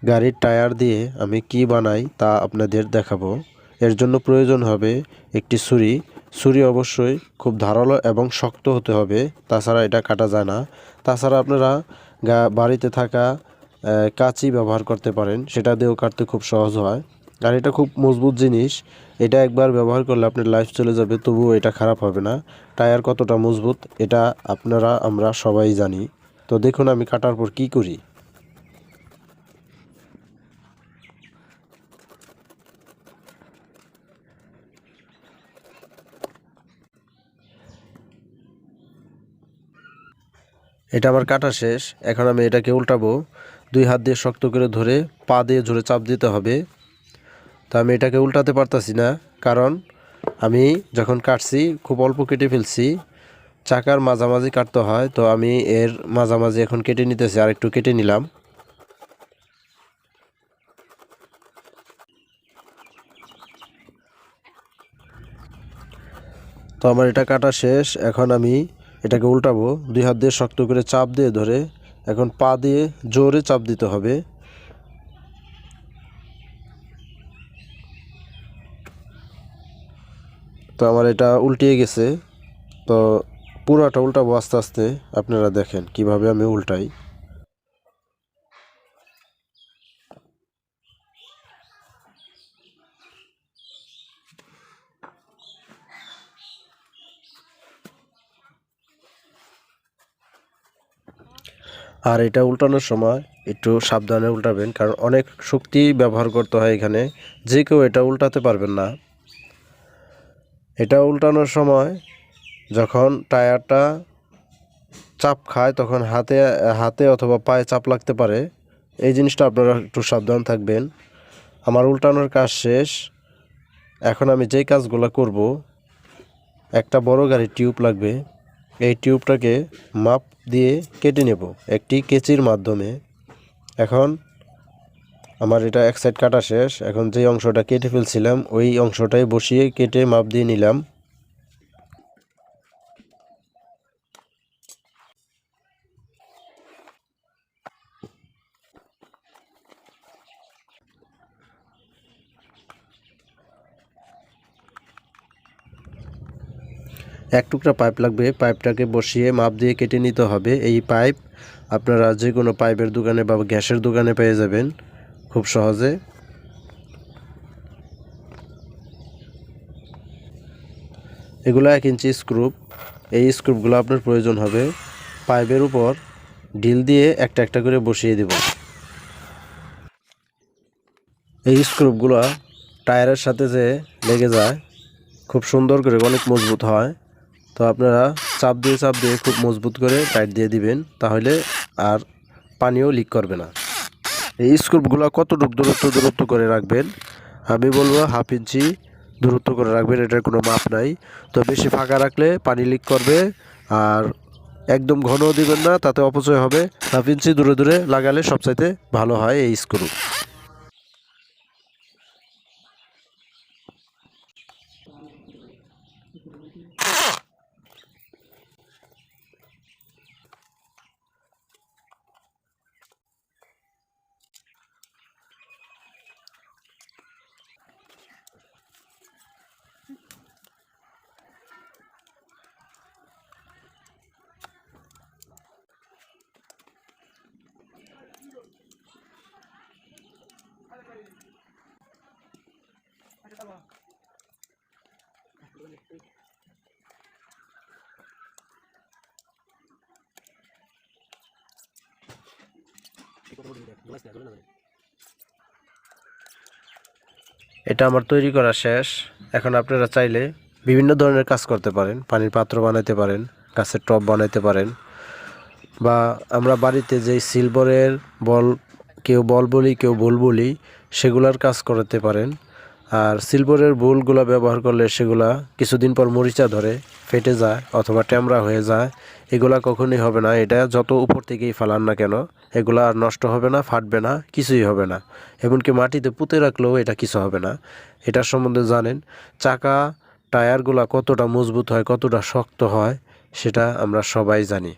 গাড়ির টায়ার দিয়ে আমি কি বানাই তা আপনাদের দেখাবো। এর জন্য প্রয়োজন হবে একটি ছুরি। ছুরি অবশ্যই খুব ধারালো এবং শক্ত হতে হবে, তাছাড়া এটা কাটা যায় না। তাছাড়া আপনারা বাড়িতে থাকা কাঁচি ব্যবহার করতে পারেন, সেটা দিয়েও কাটতে খুব সহজ হয়। আর এটা খুব মজবুত জিনিস, এটা একবার ব্যবহার করলে আপনার লাইফ চলে যাবে, তবুও এটা খারাপ হবে না। টায়ার কতটা মজবুত এটা আমরা সবাই জানি। তো দেখুন আমি কাটার পর কি করি। এটা আমার কাটা শেষ। এখন আমি এটাকে উল্টাবো। 2 হাত দিয়ে শক্ত করে ধরে পা দিয়ে জোরে চাপ দিতে হবে। তো আমি এটাকে উল্টাতে পারতাছি না, কারণ আমি যখন কাটছি খুব অল্প কেটে ফেলছি। চাকার মাঝামাঝি কাটতে হয়, তো আমি এর মাঝামাঝি এখন কেটে নিতেছি, আর একটু কেটে নিলাম। তো আমার এটা কাটা শেষ। এখন আমি এটাকে উল্টাবো। 2 হাত দিয়ে শক্ত করে চাপ দিয়ে ধরে এখন পা দিয়ে জোরে চাপ দিতে হবে। তো আমার এটা উল্টিয়ে গেছে। তো পুরোটা উল্টাবো আস্তে আস্তে, আপনারা দেখেন কিভাবে আমি উল্টাই। আর এটা উল্টানোর সময় একটু সাবধানে উল্টাবেন, কারণ অনেক শক্তি ব্যবহার করতে হয় এখানে, যে কেউ এটা উল্টাতে পারবেন না। এটা উল্টানোর সময় যখন টায়ারটা চাপ খায় তখন হাতে হাতে অথবা পায়ে চাপ লাগতে পারে, এই জিনিসটা আপনারা একটু সাবধান থাকবেন। আমার উল্টানোর কাজ শেষ। এখন আমি যেই কাজগুলো করব, একটা বড় গাড়ির টিউব লাগবে। এই টিউবটাকে মাপ দিয়ে কেটে নেব একটি কেচির মাধ্যমে। এখন আমার এটা এক সাইড কাটা শেষ। এখন যে অংশটা কেটে ফেলছিলাম ওই অংশটাই বসিয়ে কেটে মাপ দিয়ে নিলাম। এক টুকরা পাইপ লাগবে, পাইপটাকে বসিয়ে মাপ দিয়ে কেটে নিতে হবে। এই পাইপ আপনারা যে কোনো পাইপের দোকানে বা গ্যাসের দোকানে পেয়ে যাবেন খুব সহজে। এগুলো 1 ইঞ্চি স্ক্রু। এই স্ক্রুপগুলো আপনার প্রয়োজন হবে। পাইপের উপর ঢিল দিয়ে একটা একটা করে বসিয়ে দেব। এই স্ক্রুপগুলো টায়ারের সাথে যে লেগে যায় খুব সুন্দর করে, অনেক মজবুত হয়। তো আপনারা চাপ দিয়ে খুব মজবুত করে টাইট দিয়ে দিবেন, তাহলে আর পানিও লিক করবে না। এই স্ক্রুপগুলো কতটুকু দূরত্ব করে রাখবেন, আমি বলবো 1/2 ইঞ্চি দূরত্ব করে রাখবেন। এটার কোনো মাপ নাই। তো বেশি ফাঁকা রাখলে পানি লিক করবে, আর একদম ঘনও দিবেন না, তাতে অপচয় হবে। 1/2 ইঞ্চি দূরে দূরে লাগালে সবচাইতে ভালো হয় এই স্ক্রু। এটা আমার তৈরি করা শেষ। এখন আপনারা চাইলে বিভিন্ন ধরনের কাজ করতে পারেন। পানির পাত্র বানাইতে পারেন, গাছের টব বানাইতে পারেন, বা আমরা বাড়িতে যেই সিলভারের বল, কেউ বল বলি কেউ বোল বলি, সেগুলার কাজ করতে পারেন। আর সিলভারের বোলগুলা ব্যবহার করলে সেগুলা কিছুদিন পর মরিচা ধরে, ফেটে যায় অথবা ট্যামরা হয়ে যায়। এগুলা কখনোই হবে না। এটা যত উপর থেকেই ফালান না কেন, এগুলা আর নষ্ট হবে না, ফাটবে না, কিছুই হবে না। এমনকি মাটিতে পুঁতে রাখলেও এটা কিছু হবে না। এটার সম্বন্ধে জানেন। চাকা টায়ারগুলা কতটা মজবুত হয়, কতটা শক্ত হয়, সেটা আমরা সবাই জানি।